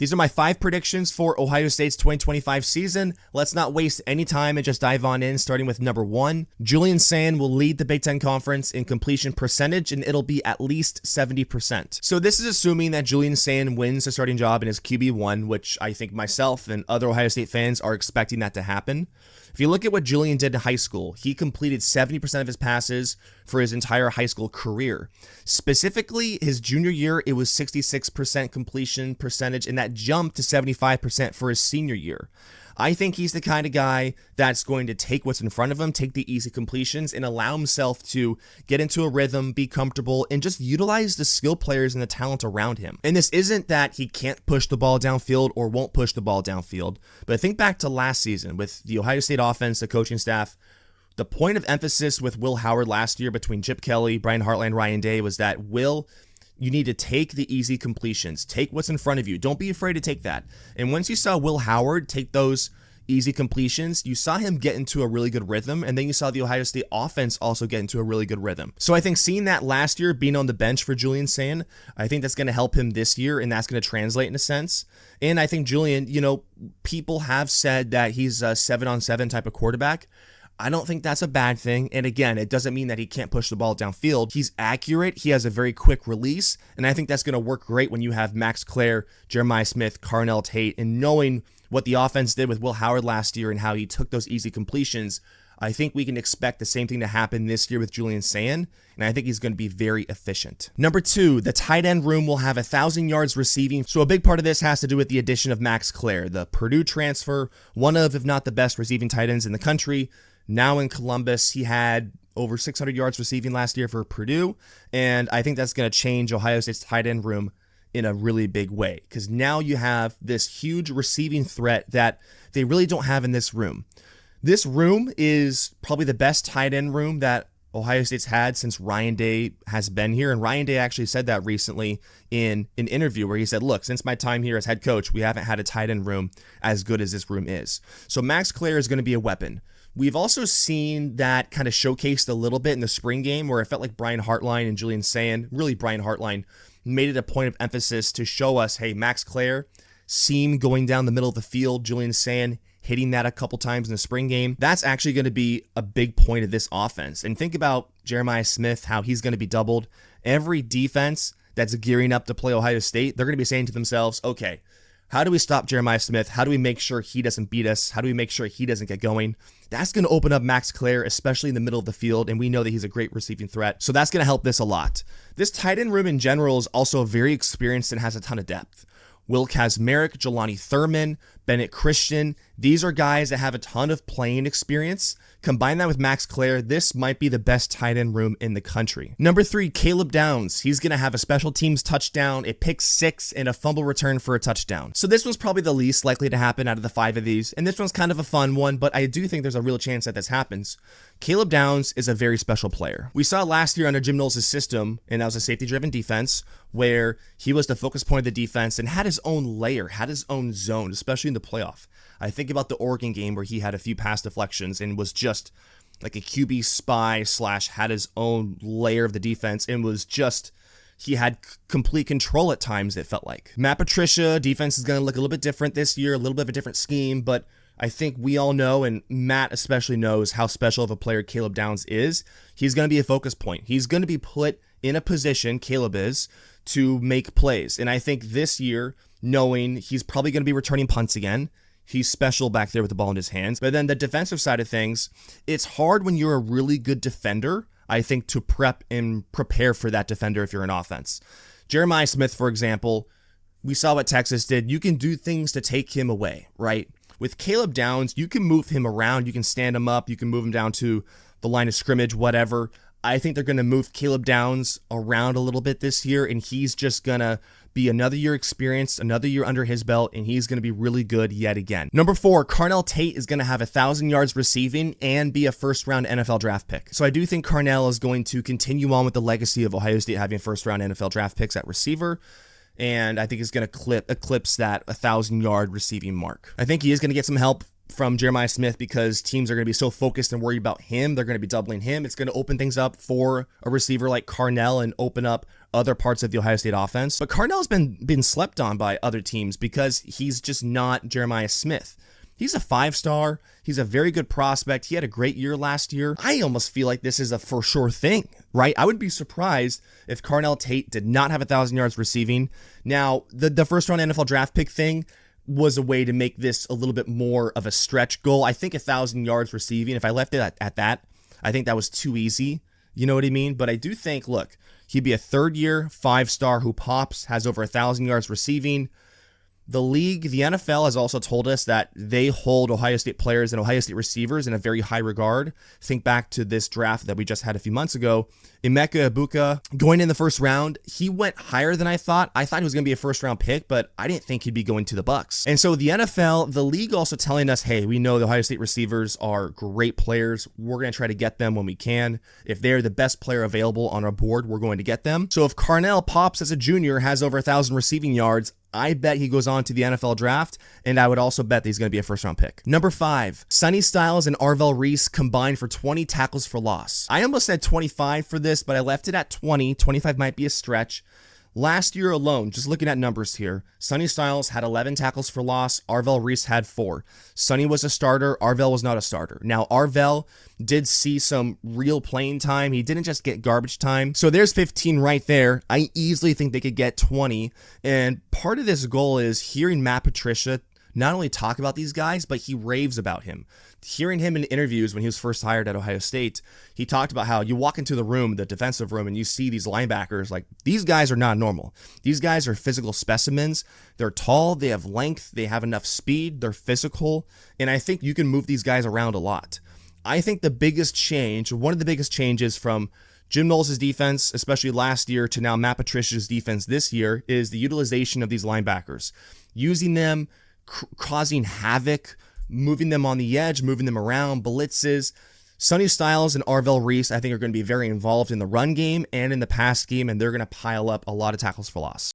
These are my 5 predictions for Ohio State's 2025 season. Let's not waste any time and just dive on in, starting with number 1. Julian Sayin will lead the Big Ten Conference in completion percentage, and it'll be at least 70%. So this is assuming that Julian Sayin wins the starting job in his QB1, which I think myself and other Ohio State fans are expecting that to happen. If you look at what Julian did in high school, he completed 70% of his passes for his entire high school career. Specifically, his junior year, it was 66% completion percentage, and that jumped to 75% for his senior year. I think he's the kind of guy that's going to take what's in front of him, take the easy completions, and allow himself to get into a rhythm, be comfortable, and just utilize the skill players and the talent around him. And this isn't that he can't push the ball downfield or won't push the ball downfield, but think back to last season with the Ohio State offense, the coaching staff. The point of emphasis with Will Howard last year between Chip Kelly, Brian Hartline, Ryan Day was that you need to take the easy completions. Take what's in front of you. Don't be afraid to take that. And once you saw Will Howard take those easy completions, you saw him get into a really good rhythm, and then you saw the Ohio State offense also get into a really good rhythm. So I think seeing that last year, being on the bench for Julian Sayin, I think that's going to help him this year, and that's going to translate in a sense. And I think Julian, people have said that he's a 7-on-7 type of quarterback. I don't think that's a bad thing. And again, it doesn't mean that he can't push the ball downfield. He's accurate. He has a very quick release. And I think that's going to work great when you have Max Clare, Jeremiah Smith, Carnell Tate, and knowing what the offense did with Will Howard last year and how he took those easy completions. I think we can expect the same thing to happen this year with Julian Sayin, and I think he's going to be very efficient. Number 2, the tight end room will have 1,000 yards receiving. So a big part of this has to do with the addition of Max Clare, the Purdue transfer, one of, if not the best receiving tight ends in the country. Now in Columbus, he had over 600 yards receiving last year for Purdue, and I think that's going to change Ohio State's tight end room in a really big way, because now you have this huge receiving threat that they really don't have in this room. This room is probably the best tight end room that Ohio State's had since Ryan Day has been here, and Ryan Day actually said that recently in an interview where he said, look, since my time here as head coach, we haven't had a tight end room as good as this room is. So Max Clare is going to be a weapon. We've also seen that kind of showcased a little bit in the spring game where it felt like Brian Hartline and Julian Sayin, really Brian Hartline, made it a point of emphasis to show us, hey, Max Clare, seam going down the middle of the field, Julian Sayin hitting that a couple times in the spring game. That's actually going to be a big point of this offense. And think about Jeremiah Smith, how he's going to be doubled. Every defense that's gearing up to play Ohio State, they're going to be saying to themselves, okay, how do we stop Jeremiah Smith? How do we make sure he doesn't beat us? How do we make sure he doesn't get going? That's going to open up Max Clare, especially in the middle of the field, and we know that he's a great receiving threat. So that's going to help this a lot. This tight end room in general is also very experienced and has a ton of depth. Will Kazmarek, Jelani Thurman, Bennett Christian, these are guys that have a ton of playing experience. Combine that with Max Clare, this might be the best tight end room in the country. Number 3, Caleb Downs. He's going to have a special teams touchdown, a pick 6, and a fumble return for a touchdown. So this one's probably the least likely to happen out of the 5 of these, and this one's kind of a fun one, but I do think there's a real chance that this happens. Caleb Downs is a very special player. We saw last year under Jim Knowles' system, and that was a safety-driven defense, where he was the focus point of the defense and had his own layer, had his own zone, especially in the playoff. I think about the Oregon game where he had a few pass deflections and was just like a QB spy / had his own layer of the defense and was just, he had complete control at times, it felt like. Matt Patricia, defense is going to look a little bit different this year, a little bit of a different scheme, but I think we all know, and Matt especially knows how special of a player Caleb Downs is. He's going to be a focus point. He's going to be put in a position, Caleb is, to make plays. And I think this year, knowing he's probably going to be returning punts again, he's special back there with the ball in his hands. But then the defensive side of things, it's hard when you're a really good defender, I think, to prep and prepare for that defender if you're an offense. Jeremiah Smith, for example, we saw what Texas did. You can do things to take him away, right? With Caleb Downs, you can move him around. You can stand him up. You can move him down to the line of scrimmage, whatever. I think they're going to move Caleb Downs around a little bit this year, and he's just going to be another year experienced, another year under his belt, and he's going to be really good yet again. Number 4, Carnell Tate is going to have 1,000 yards receiving and be a first-round NFL draft pick. So I do think Carnell is going to continue on with the legacy of Ohio State having first-round NFL draft picks at receiver, and I think he's going to eclipse that 1,000-yard receiving mark. I think he is going to get some help from Jeremiah Smith because teams are going to be so focused and worried about him. They're going to be doubling him. It's going to open things up for a receiver like Carnell and open up other parts of the Ohio State offense. But Carnell's been slept on by other teams because he's just not Jeremiah Smith. He's a 5-star. He's a very good prospect. He had a great year last year. I almost feel like this is a for sure thing, right? I would be surprised if Carnell Tate did not have 1,000 yards receiving. Now, the first round NFL draft pick thing was a way to make this a little bit more of a stretch goal. I think 1,000 yards receiving, if I left it at that, I think that was too easy. You know what I mean? But I do think, look, he'd be a third-year 5-star who pops, has over 1,000 yards receiving. The league, the NFL has also told us that they hold Ohio State players and Ohio State receivers in a very high regard. Think back to this draft that we just had a few months ago. Emeka Egbuka, going in the first round, he went higher than I thought. I thought he was going to be a first-round pick, but I didn't think he'd be going to the Bucs. And so the NFL, the league also telling us, hey, we know the Ohio State receivers are great players. We're going to try to get them when we can. If they're the best player available on our board, we're going to get them. So if Carnell pops as a junior, has over 1,000 receiving yards, I bet he goes on to the NFL draft, and I would also bet that he's going to be a first-round pick. Number 5, Sonny Styles and Arvell Reese combined for 20 tackles for loss. I almost said 25 for this, but I left it at 20. 25 might be a stretch. Last year alone, just looking at numbers here, Sonny Styles had 11 tackles for loss. Arvell Reese had 4. Sonny was a starter. Arvell was not a starter. Now, Arvell did see some real playing time. He didn't just get garbage time. So there's 15 right there. I easily think they could get 20. And part of this goal is hearing Matt Patricia not only talk about these guys, but he raves about him. Hearing him in interviews when he was first hired at Ohio State, he talked about how you walk into the room, the defensive room, and you see these linebackers, like, these guys are not normal. These guys are physical specimens. They're tall, they have length, they have enough speed, they're physical, and I think you can move these guys around a lot. I think the biggest change, one of the biggest changes from Jim Knowles' defense, especially last year, to now Matt Patricia's defense this year, is the utilization of these linebackers. Using them, causing havoc, moving them on the edge, moving them around, blitzes. Sonny Styles and Arvell Reese, I think, are going to be very involved in the run game and in the pass game, and they're going to pile up a lot of tackles for loss.